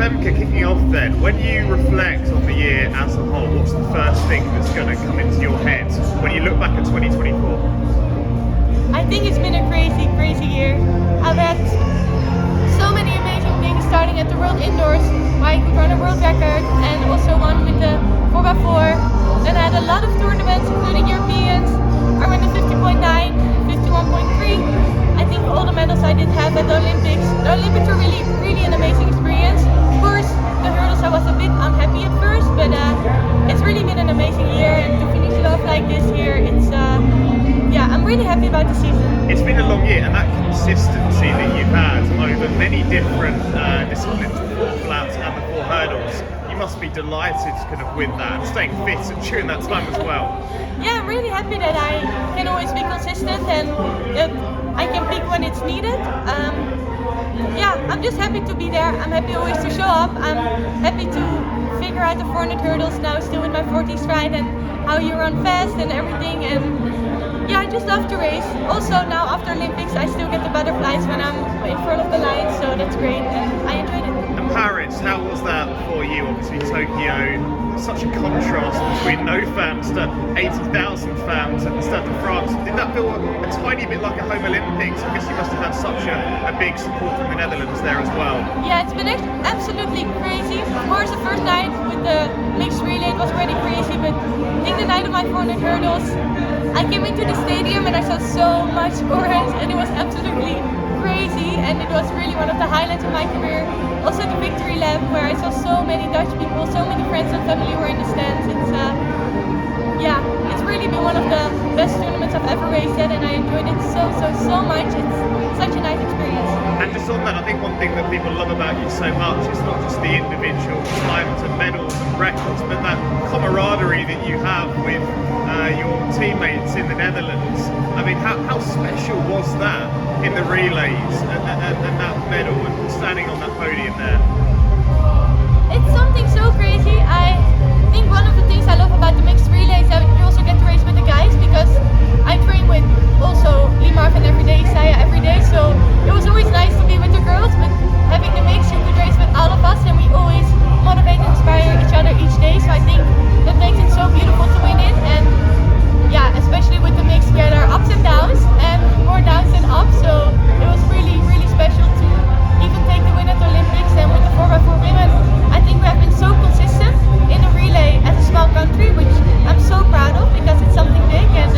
Femke, kicking off then, when you reflect on the year as a whole, what's the first thing that's going to come into your head when you look back at 2024? I think it's been a crazy, crazy year. I've had so many amazing things, starting at the World Indoors, where I could run a world record, and also one with the 4x4. Then I had a lot of tournaments, including Europeans. I ran the 50.9, 51.3. I think all the medals I did have at the Olympics. The Olympics are really, really an amazing experience. Of course, the hurdles I was a bit unhappy at first, but it's really been an amazing year. And to finish it off like this year, it's yeah, I'm really happy about the season. It's been a long year, and that consistency that you've had over many different disciplines, the 4 flats and the 4 hurdles, you must be delighted kind of with that, and staying fit during that time as well. Yeah, I'm really happy that I can always be consistent and that I can pick when it's needed. Yeah, I'm just happy to be there. I'm happy always to show up. I'm happy to figure out the 400 hurdles now, still in my 40s stride, and how you run fast and everything. And yeah, I just love to race. Also now after Olympics, I still get the butterflies when I'm in front of the line, so that's great, and I enjoyed it. And Paris, how was that for you? Obviously Tokyo, such a contrast between no fans to 80,000 fans at the Stade de France. Did that feel a tiny bit like a home Olympics? I guess you must have had such a big support from the Netherlands there as well. Yeah, it's been absolutely crazy. Of course, the first night with the mixed relay, it was already crazy, but I think the night of my 400 hurdles, I came into the stadium and I saw so much orange, and it was absolutely crazy, and it was really one of the highlights of my career. Also the victory lap, where I saw so many Dutch people, so many friends and family were in the stands. It's yeah, it's really been one of the best tournaments I've ever raced at, and I enjoyed it so much. It's such a nice experience. And just on that, I think one thing that people love about you so much is not just the individual times and medals and records, but that camaraderie that you have with your teammates in the Netherlands. I mean, how special was that in the relays and that medal and standing on that podium there? It's something so crazy. I think one of the things I love about the mixed relay is that you also get to race with the guys, because I train with also Lee Marvin every day, Saya every day, so it was always nice to be with the girls, but having the mix, you could race with all of us, and we always motivate and inspire each other each day, so I think that makes it so beautiful to win it. And yeah, especially with the mix, we had our ups and downs, and more downs than ups, so it was really, really special to even take the win at the Olympics. And with the 4x4 women, I think we have been so consistent in the relay as a small country, which I'm so proud of, because it's something big. And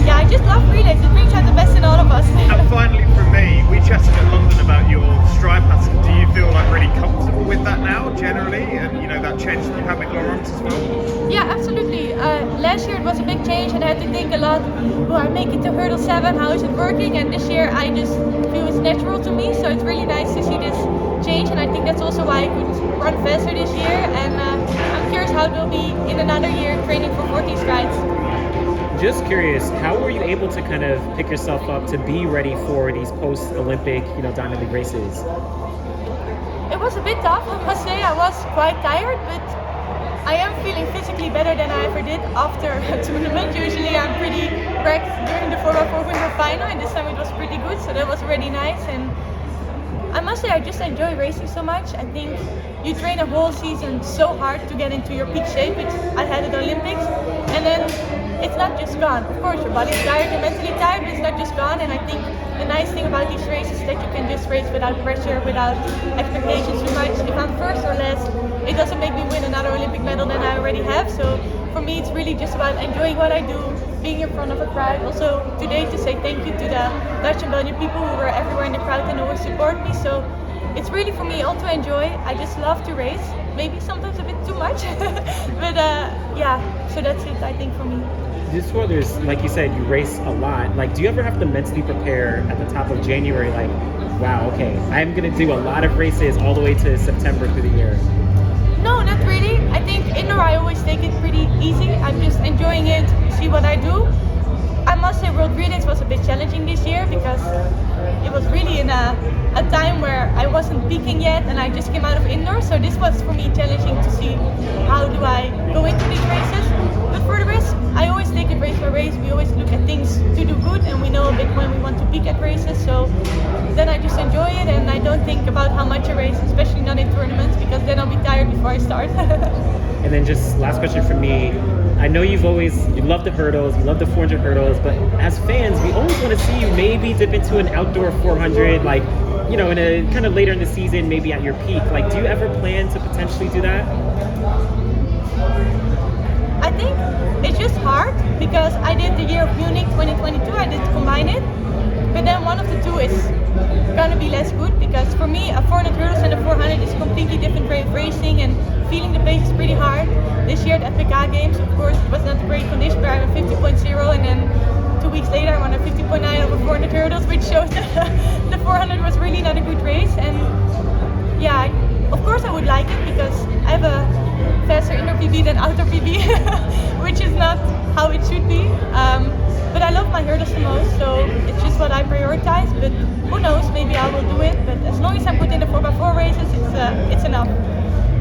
yeah, I just love relays. It brings out the best in all of us. And finally from me, we chatted at London about your stride pattern. Do you feel like really comfortable with that now, generally? And you know, that change that you had with Laurent as well? Yeah, absolutely. Last year it was a big change, and I had to think a lot, will I make it to hurdle 7, how is it working? And this year I just feel it's natural to me, so it's really nice to see this change, and I think that's also why I could run faster this year. And I'm curious how it will be in another year training for 40 strides. Just curious, how were you able to kind of pick yourself up to be ready for these post-Olympic, Diamond League races? It was a bit tough, I must say. I was quite tired, but I am feeling physically better than I ever did after a tournament. Usually I'm pretty wrecked during the 4x4 winter final, and this time it was pretty good, so that was really nice. And I must say, I just enjoy racing so much. I think you train a whole season so hard to get into your peak shape, which I had at the Olympics, and then it's not just gone. Of course, your body's tired, you're mentally tired, but it's not just gone. And I think the nice thing about these races is that you can just race without pressure, without expectations too much. If I'm first or last, it doesn't make me win another Olympic medal than I already have. So for me, it's really just about enjoying what I do, being in front of a crowd. Also today, to say thank you to the Dutch and Belgian people who were everywhere in the crowd and always support me. So it's really for me all to enjoy. I just love to race, maybe sometimes a bit too much, but yeah, so that's it, I think, for me. This where there's, like you said, you race a lot. Like, do you ever have to mentally prepare at the top of January, like, wow, okay, I'm gonna do a lot of races all the way to September through the year? No, not really. I think indoor I always take it pretty easy. I'm just enjoying it, see what I do. I must say World Relays was a bit challenging this year, because it was really in a time where I wasn't peaking yet and I just came out of indoor. So this was for me challenging to see how do I go into these races. But for the rest, I always take it race by race. We always look at things to do good, and we know a bit when we want to peak at races. So then I just enjoy it, and I don't think about how much I race, especially not in tournaments, because then I'll be tired before I start. And then just last question from me. I know you love the hurdles, you love the 400 hurdles, but as fans, we always want to see you maybe dip into an outdoor 400, like, you know, in a kind of later in the season, maybe at your peak. Like, do you ever plan to potentially do that? I think it's just hard because I did the year of Munich 2022, I did combine it, but then one of the two is gonna be less good because for me a 400 hurdles and a 400 is a completely different way of racing and feeling the pace is pretty hard. This year at PK Games, of course, it was not a great condition, but I'm a 50.0 and then 2 weeks later I won a 50.9 over 400 hurdles, which shows that the 400 was really not a good race. And yeah, of course I would like it because I have a faster indoor PB than outdoor PB, which is not how it should be. But I love my hurdles the most, so it's just what I prioritize. But who knows, maybe I will do it. But as long as I'm put in the 4x4,